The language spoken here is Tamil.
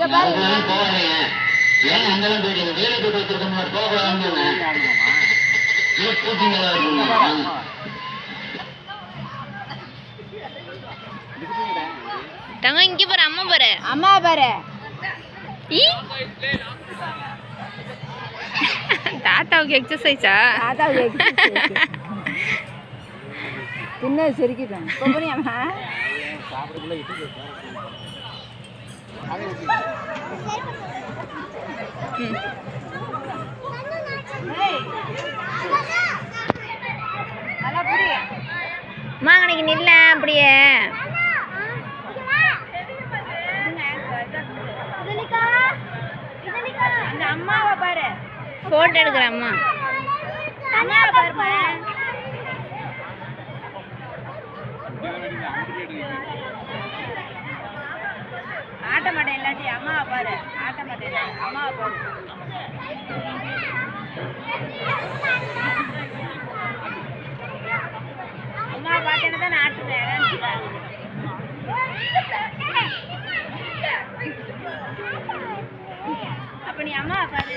ஏன் அங்கெல்லாம் போயிட்டீங்க? வேலை போட்டு வச்சிருக்கோம், போகலாம். தங்க இங்க பாரு, அம்மா பாரு, அம்மா பாரு. தாத்தாவுக்கு எக்ஸசைஸா? தாத்தாவுக்கு தின்ன சிரிக்கிட்டேன். போறியாமா? நல்லா புடி. மாங்கனிக்கு நில்ல அப்படியே. அந்த அம்மாவை பாரு. போட்டோ எடுக்கிற அம்மா. அம்மாவை பாருமா. ஆட்ட மாட்டேன் இல்லாட்டி அம்மாவை பாரு. ஆட்ட மாட்டேன், அம்மாவை பாரு. அம்மா பார்த்தேன்னு தான் நான் ஆட்டுவேன். அப்ப நீ அம்மாவை பாரு.